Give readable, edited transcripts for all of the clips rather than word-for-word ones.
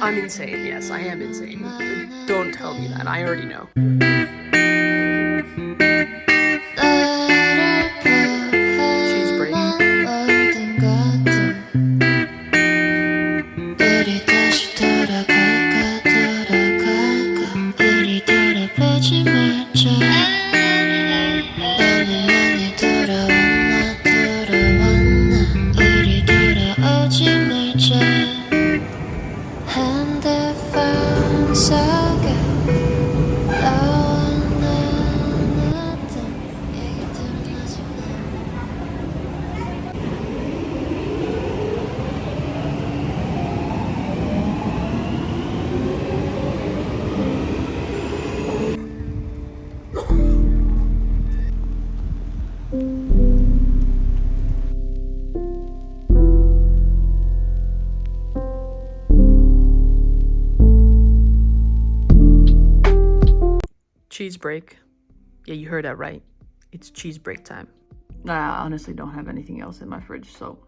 I'm insane. Yes, I am insane. Don't tell me that. I already know. Cheese break. Cheese break. Yeah, you heard that right. It's cheese break time. I honestly don't have anything else in my fridge, so.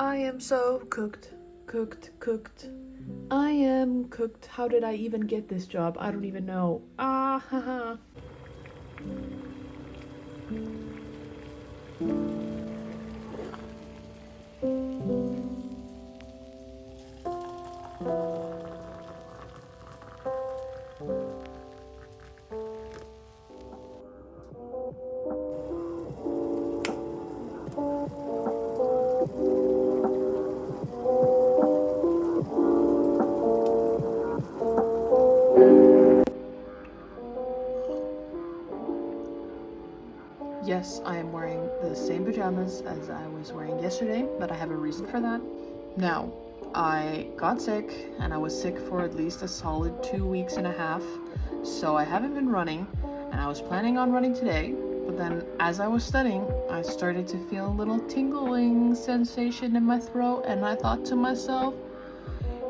I am so cooked. I am cooked. How did I even get this job? I don't even know. Ah, haha. Yes, I am wearing the same pajamas as I was wearing yesterday, but I have a reason for that. Now, I got sick, and I was sick for at least a solid 2 weeks and a half, so I haven't been running, and I was planning on running today, but then as I was studying, I started to feel a little tingling sensation in my throat, and I thought to myself,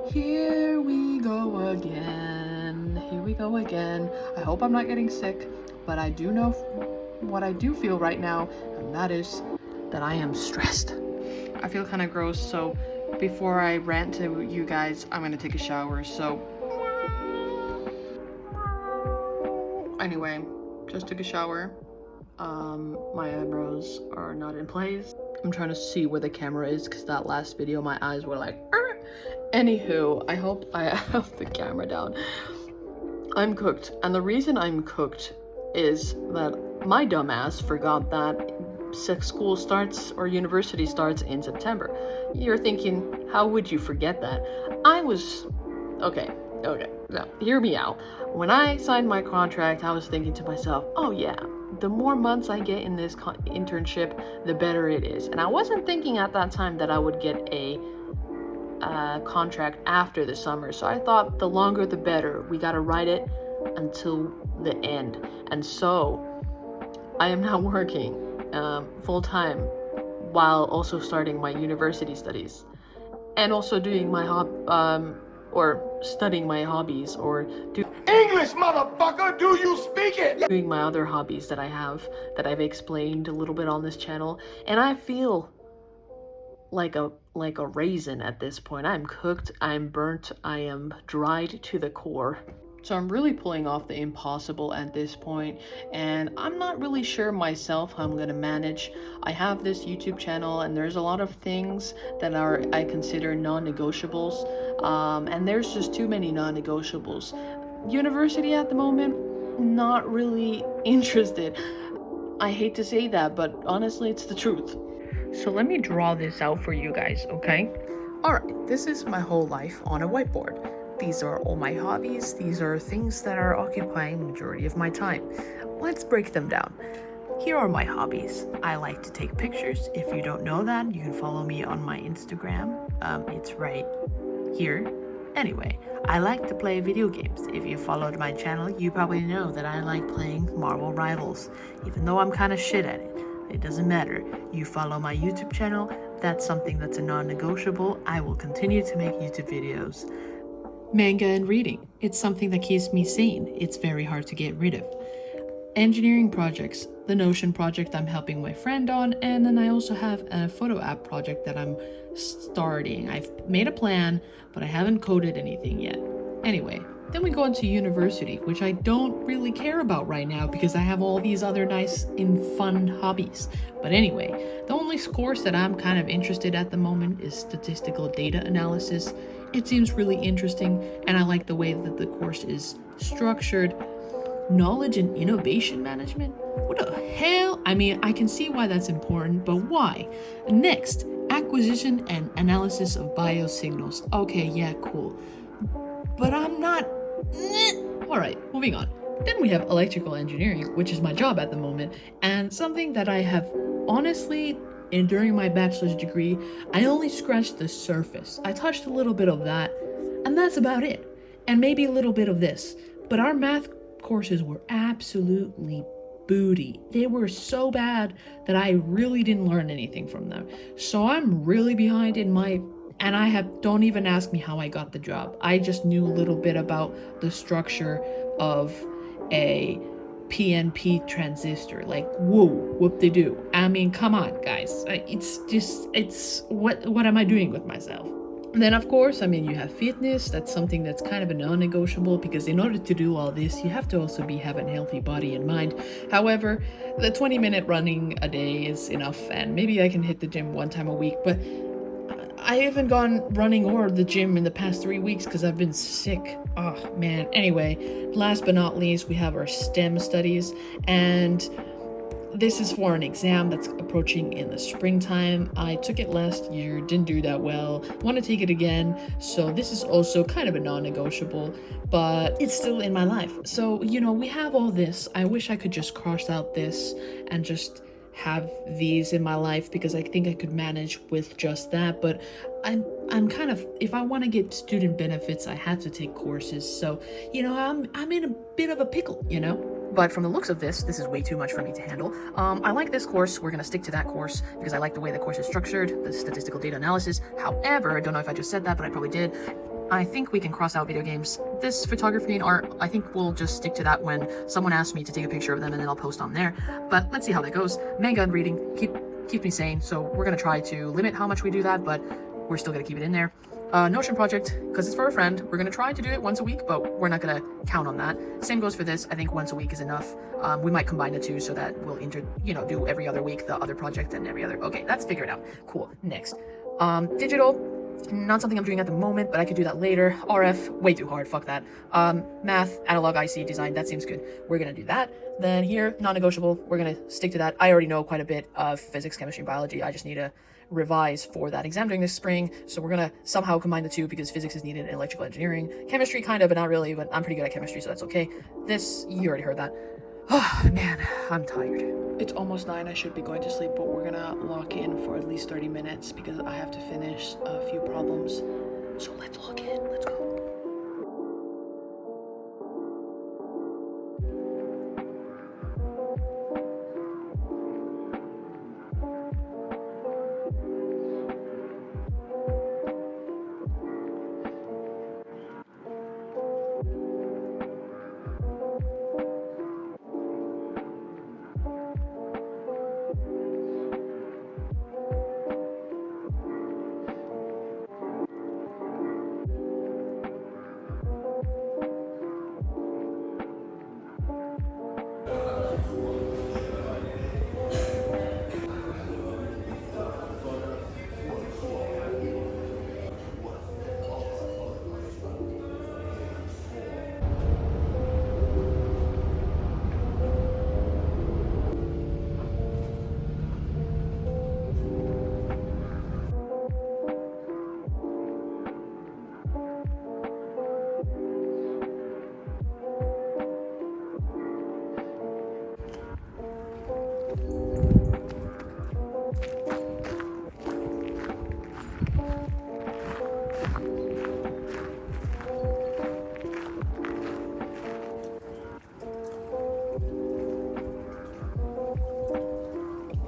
here we go again. Here we go again. I hope I'm not getting sick, but I do know what I do feel right now, and that is that I am stressed. I feel kind of gross, so before I rant to you guys, I'm gonna take a shower. So anyway, just took a shower. My eyebrows are not in place. I'm trying to see where the camera is because that last video my eyes were like Arr! Anywho, I hope I have the camera down. I'm cooked, and the reason I'm cooked is that my dumbass forgot that school starts or university starts in September. You're thinking, how would you forget that? Okay, now hear me out. When I signed my contract, I was thinking to myself, oh yeah, the more months I get in this internship, the better it is. And I wasn't thinking at that time that I would get a contract after the summer. So I thought the longer the better. We gotta write it until the end. And so I am now working full-time while also starting my university studies and also doing my studying my hobbies or English, motherfucker, do you speak it? Doing my other hobbies that I have that I've explained a little bit on this channel. And I feel like a raisin at this point. I'm cooked, I'm burnt, I am dried to the core. So I'm really pulling off the impossible at this point, and I'm not really sure myself how I'm gonna manage. I have this YouTube channel, and there's a lot of things that I consider non-negotiables, and there's just too many non-negotiables. University at the moment, not really interested. I hate to say that, but honestly, it's the truth. So let me draw this out for you guys, okay? Alright, this is my whole life on a whiteboard. These are all my hobbies. These are things that are occupying the majority of my time. Let's break them down. Here are my hobbies. I like to take pictures. If you don't know that, you can follow me on my Instagram. It's right here. Anyway, I like to play video games. If you followed my channel, you probably know that I like playing Marvel Rivals, even though I'm kind of shit at it. It doesn't matter. You follow my YouTube channel, that's something that's a non-negotiable. I will continue to make YouTube videos. Manga and reading. It's something that keeps me sane. It's very hard to get rid of. Engineering projects. The Notion project I'm helping my friend on, and then I also have a photo app project that I'm starting. I've made a plan, but I haven't coded anything yet. Anyway, then we go into university, which I don't really care about right now because I have all these other nice and fun hobbies. But anyway, the only course that I'm kind of interested at the moment is statistical data analysis. It seems really interesting, and I like the way that the course is structured. Knowledge and innovation management? What the hell? I mean, I can see why that's important, but why? Next, acquisition and analysis of biosignals. Okay, yeah, cool. But I'm not... Alright, moving on. Then we have electrical engineering, which is my job at the moment, and something that I have honestly, during my bachelor's degree, I only scratched the surface. I touched a little bit of that, and that's about it. And maybe a little bit of this. But our math courses were absolutely booty. They were so bad that I really didn't learn anything from them. So I'm really behind in my... And don't even ask me how I got the job. I just knew a little bit about the structure of a PNP transistor. Like, whoa, whoop-de-doo. I mean, come on, guys. What am I doing with myself? And then, of course, I mean, you have fitness. That's something that's kind of a non-negotiable because in order to do all this, you have to also having a healthy body and mind. However, the 20-minute running a day is enough, and maybe I can hit the gym one time a week, but I haven't gone running or the gym in the past 3 weeks because I've been sick. Oh, man. Anyway, last but not least, we have our STEM studies, and this is for an exam that's approaching in the springtime. I took it last year, didn't do that well, want to take it again, so this is also kind of a non-negotiable, but it's still in my life. So, you know, we have all this. I wish I could just cross out this and just have these in my life because I think I could manage with just that, but I'm kind of, if I want to get student benefits, I have to take courses, so, you know, I'm in a bit of a pickle, you know? But from the looks of this is way too much for me to handle. I like this course. We're going to stick to that course because I like the way the course is structured, the statistical data analysis. However, I don't know if I just said that, but I probably did. I think we can cross out video games. This photography and art, I think we'll just stick to that when someone asks me to take a picture of them and then I'll post on there. But let's see how that goes. Manga and reading keep me sane, so we're going to try to limit how much we do that, but we're still going to keep it in there. Notion project, because it's for a friend, we're going to try to do it once a week, but we're not going to count on that. Same goes for this. I think once a week is enough. We might combine the two so that we'll do every other week the other project and every other. Okay, that's figured out. Cool. Next, digital. Not something I'm doing at the moment, but I could do that later. RF, way too hard, fuck that. Math, analog IC design, that seems good. We're gonna do that. Then here, non-negotiable, we're gonna stick to that. I already know quite a bit of physics, chemistry, and biology. I just need to revise for that exam during this spring, so we're gonna somehow combine the two because physics is needed in electrical engineering. Chemistry, kind of, but not really, but I'm pretty good at chemistry, so that's okay. This, you already heard that. Oh, man, I'm tired. It's almost 9, I should be going to sleep, but we're gonna lock in for at least 30 minutes because I have to finish a few problems. So let's lock in, let's go.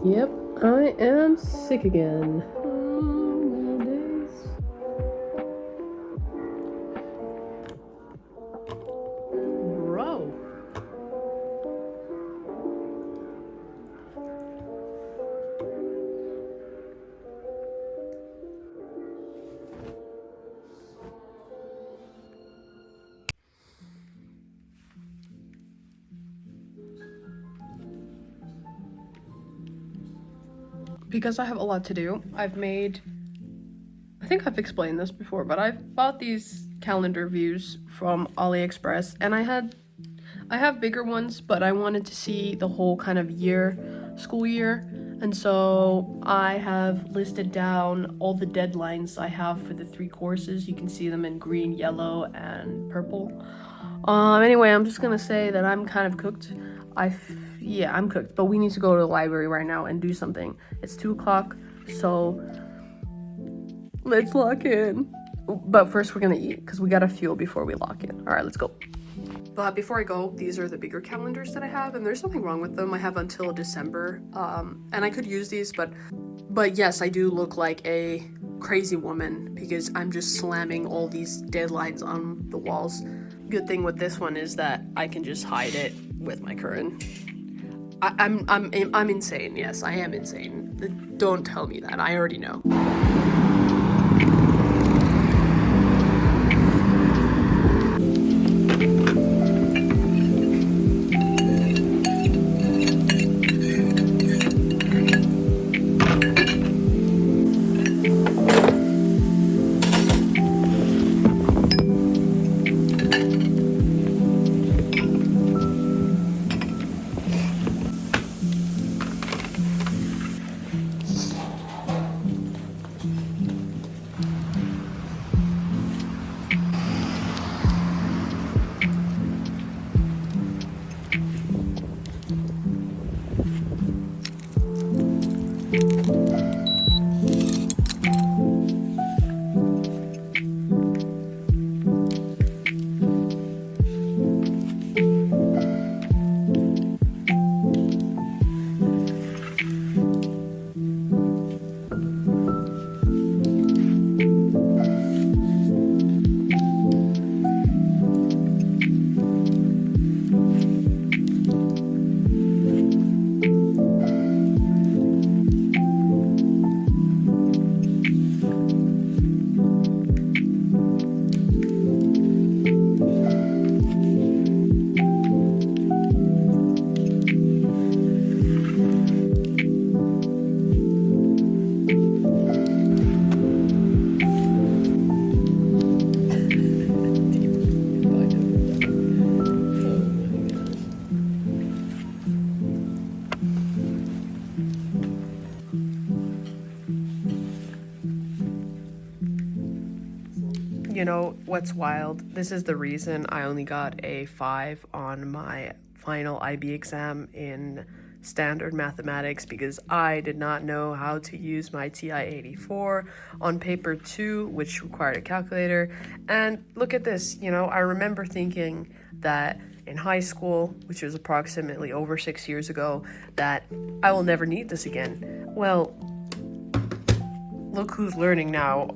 Yep, I am sick again. Oh my days. Bro. Because I have a lot to do, I think I've explained this before, but I've bought these calendar views from AliExpress, and I have bigger ones, but I wanted to see the whole kind of school year, and so I have listed down all the deadlines I have for the 3 courses. You can see them in green, yellow, and purple. Anyway, I'm just gonna say that I'm kind of cooked. Yeah, I'm cooked, but we need to go to the library right now and do something. It's 2 o'clock, so let's lock in. But first we're gonna eat, because we gotta fuel before we lock in. All right, let's go. But before I go, these are the bigger calendars that I have, and there's nothing wrong with them. I have until December, and I could use these, but yes, I do look like a crazy woman because I'm just slamming all these deadlines on the walls. Good thing with this one is that I can just hide it with my curtain. I'm insane. Yes, I am insane. Don't tell me that. I already know. You know what's wild? This is the reason I only got a 5 on my final IB exam in standard mathematics, because I did not know how to use my TI-84 on paper 2, which required a calculator. And look at this, you know, I remember thinking that in high school, which was approximately over 6 years ago, that I will never need this again. Well, look who's learning now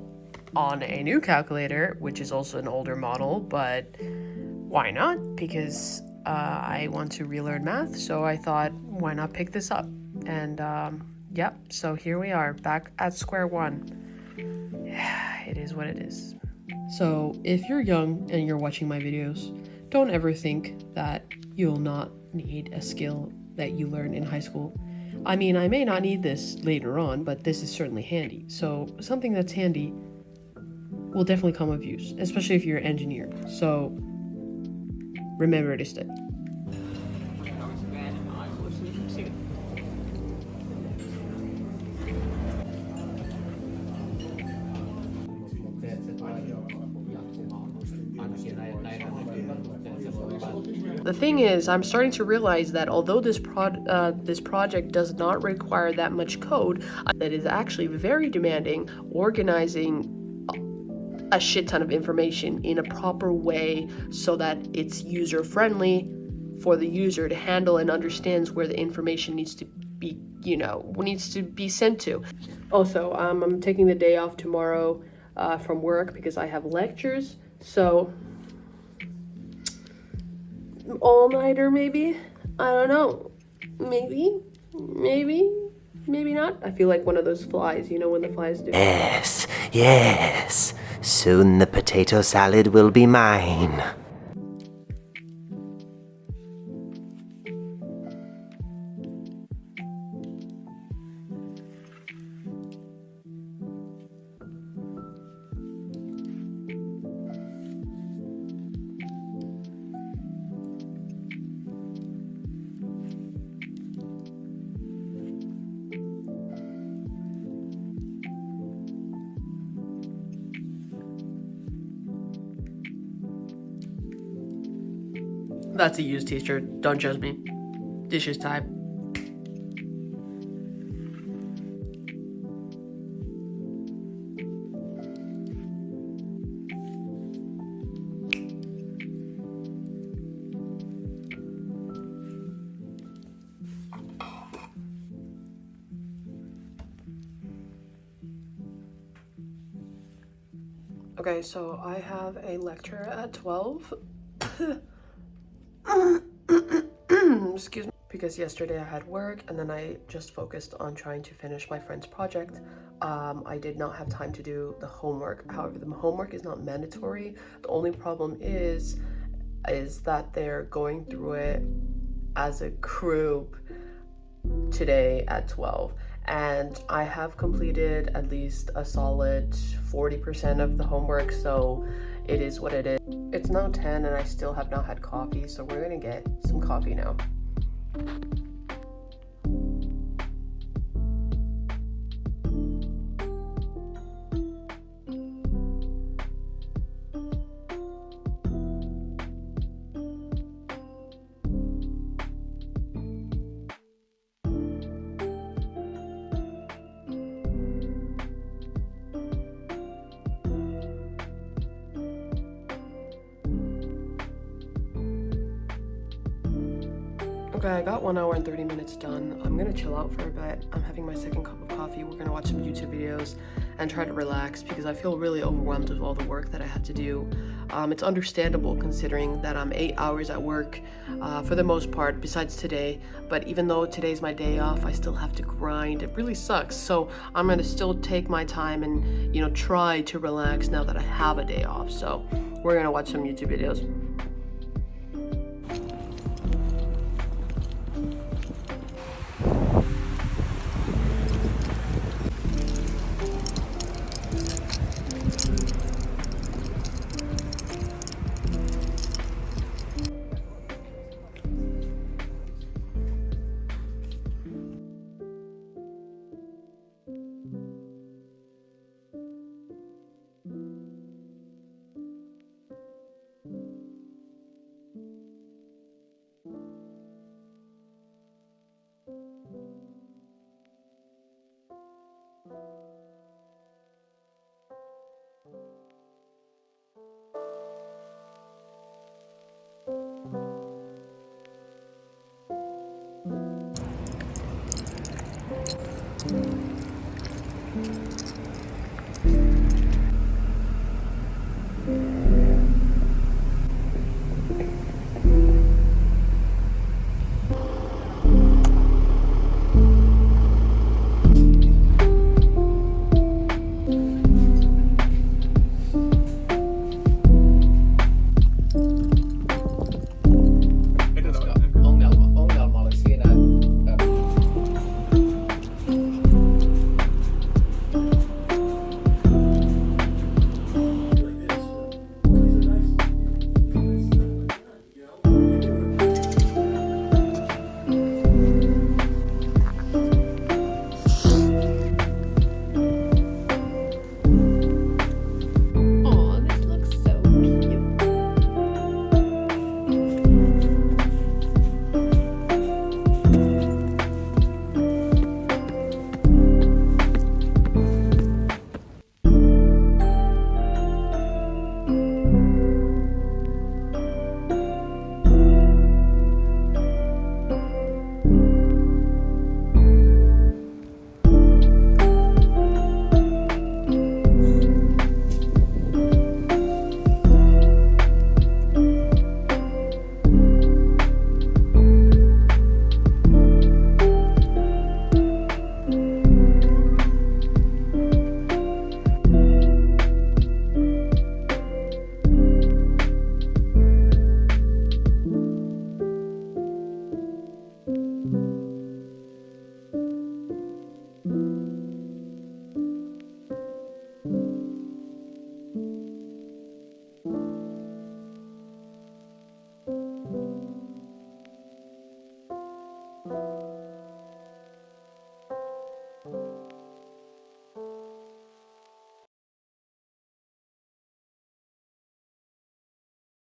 on a new calculator, which is also an older model, but why not? Because I want to relearn math, so I thought, why not pick this up? And yep, so here we are, back at square one. It is what it is. So if you're young and you're watching my videos, don't ever think that you'll not need a skill that you learned in high school. I mean, I may not need this later on, but this is certainly handy. So something that's handy will definitely come of use, especially if you're an engineer. So remember to stay. The thing is, I'm starting to realize that although this project does not require that much code, that is actually very demanding, organizing a shit ton of information in a proper way so that it's user friendly for the user to handle and understands where the information needs to be you know, needs to be sent to. Also, I'm taking the day off tomorrow from work because I have lectures. So, all-nighter maybe? I don't know. Maybe not. I feel like one of those flies, you know, when the flies do. Yes, yes. Soon the potato salad will be mine. That's a used t-shirt. Don't judge me. Dishes time. Okay, so I have a lecture at 12. Excuse me. Because yesterday I had work and then I just focused on trying to finish my friend's project. I did not have time to do the homework. However, the homework is not mandatory. The only problem is that they're going through it as a group today at 12. And I have completed at least a solid 40% of the homework, so it is what it is. It's now 10 and I still have not had coffee, so we're gonna get some coffee now. Okay, I got 1 hour and 30 minutes done. I'm gonna chill out for a bit. I'm having my second cup of coffee. We're gonna watch some YouTube videos and try to relax because I feel really overwhelmed with all the work that I have to do. It's understandable considering that I'm 8 hours at work for the most part, besides today. But even though today's my day off, I still have to grind. It really sucks. So I'm gonna still take my time and, you know, try to relax now that I have a day off. So we're gonna watch some YouTube videos.